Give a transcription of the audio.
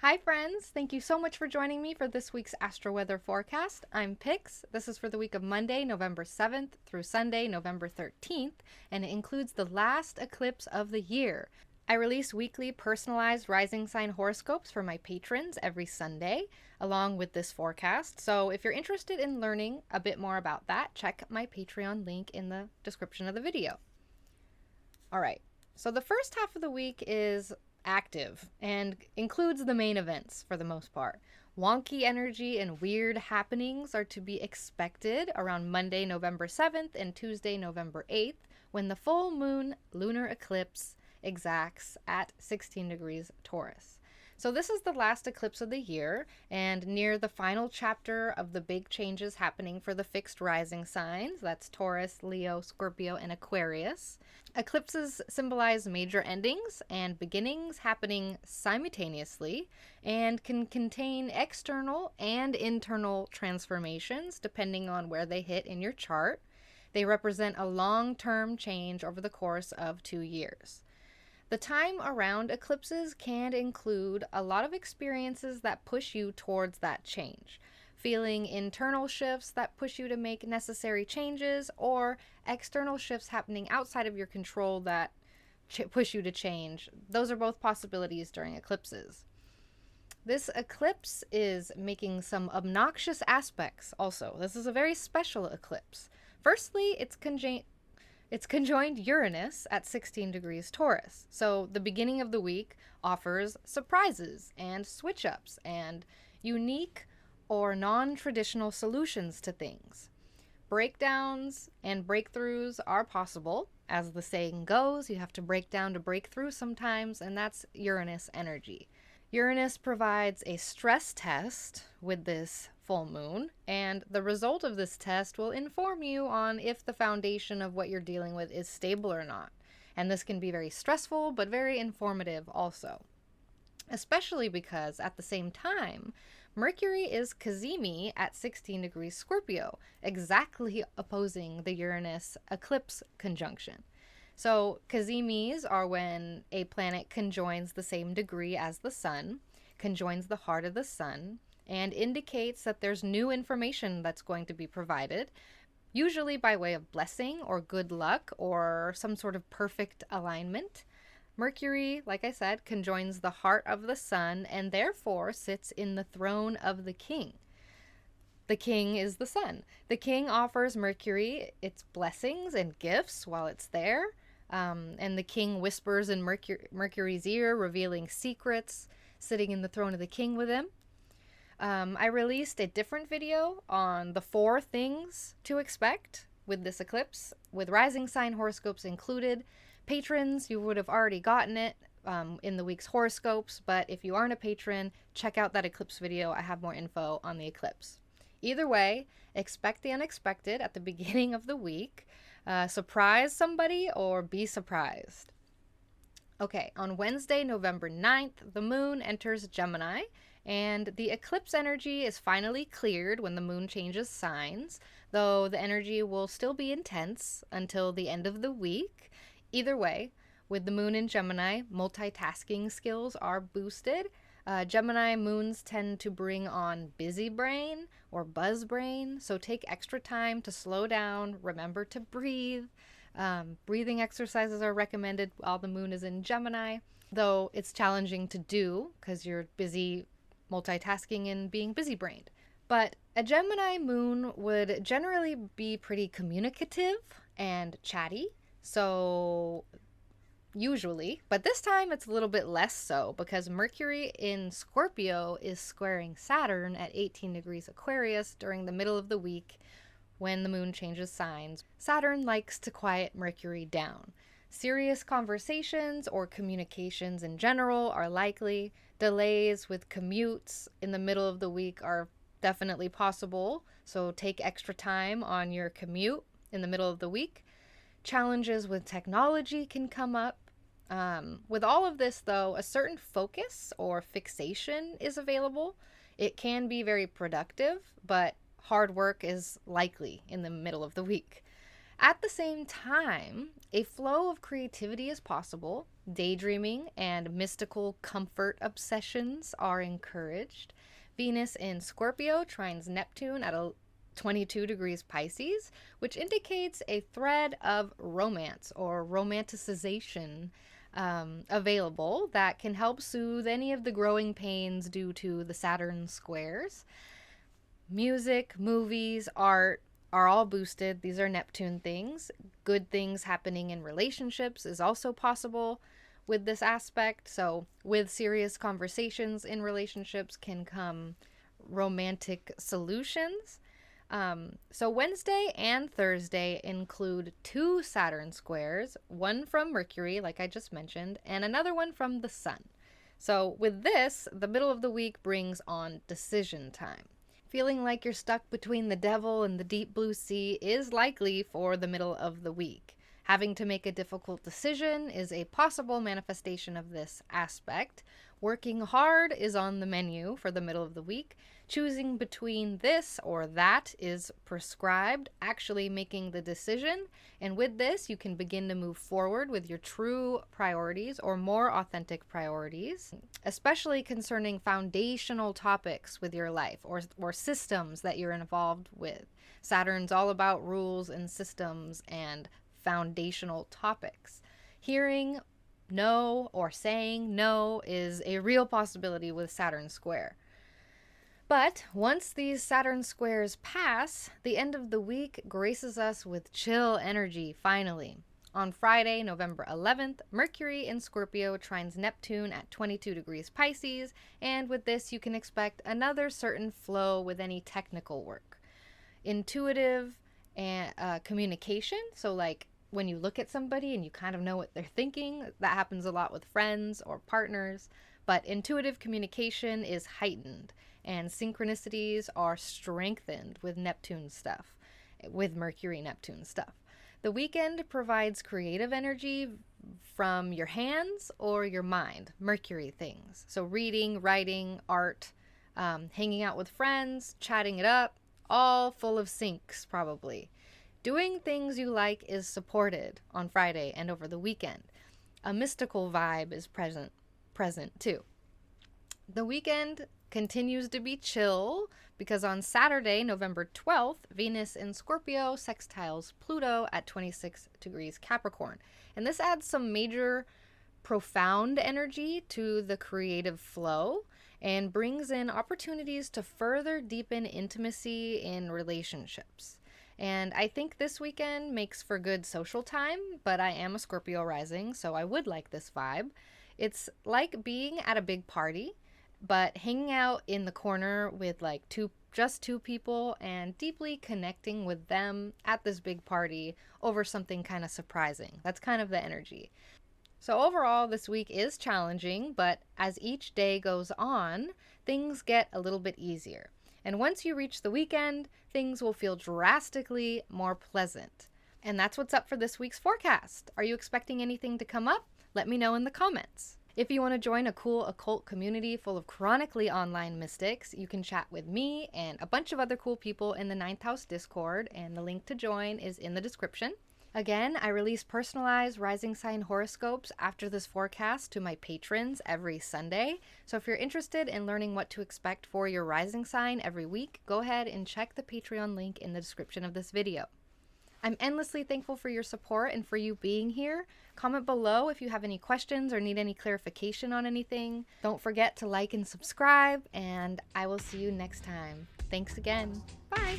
Hi friends, thank you so much for joining me for this week's astro weather forecast. I'm Pix. This is for the week of Monday, November 7th through Sunday, November 13th, and it includes the last eclipse of the year. I release weekly personalized rising sign horoscopes for my patrons every Sunday, along with this forecast. So if you're interested in learning a bit more about that, check my Patreon link in the description of the video. All right, so the first half of the week is active and includes the main events for the most part. Wonky energy and weird happenings are to be expected around Monday, November 7th and Tuesday, November 8th, when the full moon lunar eclipse exacts at 16 degrees Taurus. So this is the last eclipse of the year and near the final chapter of the big changes happening for the fixed rising signs. That's Taurus, Leo, Scorpio, and Aquarius. Eclipses symbolize major endings and beginnings happening simultaneously and can contain external and internal transformations depending on where they hit in your chart. They represent a long-term change over the course of 2 years. The time around eclipses can include a lot of experiences that push you towards that change, feeling internal shifts that push you to make necessary changes, or external shifts happening outside of your control that push you to change. Those are both possibilities during eclipses. This eclipse is making some obnoxious aspects also. This is a very special eclipse. Firstly, it's conjoined Uranus at 16 degrees Taurus, so the beginning of the week offers surprises and switch-ups and unique or non-traditional solutions to things. Breakdowns and breakthroughs are possible. As the saying goes, you have to break down to break through sometimes, and that's Uranus energy. Uranus provides a stress test with this full moon, and the result of this test will inform you on if the foundation of what you're dealing with is stable or not. And this can be very stressful, but very informative also. Especially because at the same time, Mercury is cazimi at 16 degrees Scorpio, exactly opposing the Uranus eclipse conjunction. So cazimis are when a planet conjoins the same degree as the sun, conjoins the heart of the sun, and indicates that there's new information that's going to be provided, usually by way of blessing or good luck or some sort of perfect alignment. Mercury, like I said, conjoins the heart of the sun and therefore sits in the throne of the king. The king is the sun. The king offers Mercury its blessings and gifts while it's there, and the king whispers in Mercury's ear, revealing secrets, sitting in the throne of the king with him. I released a different video on the 4 things to expect with this eclipse, with rising sign horoscopes included. Patrons, you would have already gotten it in the week's horoscopes, but if you aren't a patron, check out that eclipse video. I have more info on the eclipse. Either way, expect the unexpected at the beginning of the week. Surprise somebody or be surprised. Okay, on Wednesday, November 9th, the moon enters Gemini, and the eclipse energy is finally cleared when the moon changes signs, though the energy will still be intense until the end of the week. Either way, with the moon in Gemini, multitasking skills are boosted. Gemini moons tend to bring on busy brain or buzz brain, so take extra time to slow down, remember to breathe. Breathing exercises are recommended while the moon is in Gemini, though it's challenging to do because you're busy multitasking and being busy-brained. But a Gemini moon would generally be pretty communicative and chatty, so usually, but this time it's a little bit less so because Mercury in Scorpio is squaring Saturn at 18 degrees Aquarius during the middle of the week when the moon changes signs. Saturn likes to quiet Mercury down. Serious conversations or communications in general are likely. Delays with commutes in the middle of the week are definitely possible, so take extra time on your commute in the middle of the week. Challenges with technology can come up. With all of this, though, a certain focus or fixation is available. It can be very productive, but hard work is likely in the middle of the week. At the same time, a flow of creativity is possible, Daydreaming and mystical comfort obsessions are encouraged. Venus in Scorpio trines Neptune at 22 degrees Pisces, which indicates a thread of romance or romanticization available that can help soothe any of the growing pains due to the Saturn squares. Music, movies, art are all boosted. These are Neptune things. Good things happening in relationships is also possible with this aspect. So with serious conversations in relationships can come romantic solutions. So Wednesday and Thursday include 2 Saturn squares, one from Mercury, like I just mentioned, and another one from the Sun. So with this, the middle of the week brings on decision time. Feeling like you're stuck between the devil and the deep blue sea is likely for the middle of the week. Having to make a difficult decision is a possible manifestation of this aspect. Working hard is on the menu for the middle of the week. Choosing between this or that is prescribed, actually making the decision. And with this, you can begin to move forward with your true priorities or more authentic priorities, especially concerning foundational topics with your life or systems that you're involved with. Saturn's all about rules and systems and foundational topics. Hearing no or saying no is a real possibility with Saturn square. But once these Saturn squares pass, the end of the week graces us with chill energy, finally. On Friday, November 11th, Mercury in Scorpio trines Neptune at 22 degrees Pisces, and with this you can expect another certain flow with any technical work. Intuitive and communication, so like when you look at somebody and you kind of know what they're thinking, that happens a lot with friends or partners, but intuitive communication is heightened. And synchronicities are strengthened with Neptune stuff, with Mercury-Neptune stuff. The weekend provides creative energy from your hands or your mind, Mercury things. So reading, writing, art, hanging out with friends, chatting it up, all full of syncs probably. Doing things you like is supported on Friday and over the weekend. A mystical vibe is present too. The weekend continues to be chill because on Saturday, November 12th, Venus in Scorpio sextiles Pluto at 26 degrees Capricorn. And this adds some major profound energy to the creative flow and brings in opportunities to further deepen intimacy in relationships. And I think this weekend makes for good social time, but I am a Scorpio rising, so I would like this vibe. It's like being at a big party, but hanging out in the corner with like just two people and deeply connecting with them at this big party over something kind of surprising. That's kind of the energy. So overall, this week is challenging, but as each day goes on, things get a little bit easier. And once you reach the weekend, things will feel drastically more pleasant. And that's what's up for this week's forecast. Are you expecting anything to come up? Let me know in the comments. If you want to join a cool occult community full of chronically online mystics, you can chat with me and a bunch of other cool people in the 9th House Discord, and the link to join is in the description. Again, I release personalized rising sign horoscopes after this forecast to my patrons every Sunday. So if you're interested in learning what to expect for your rising sign every week, go ahead and check the Patreon link in the description of this video. I'm endlessly thankful for your support and for you being here. Comment below if you have any questions or need any clarification on anything. Don't forget to like and subscribe, and I will see you next time. Thanks again. Bye.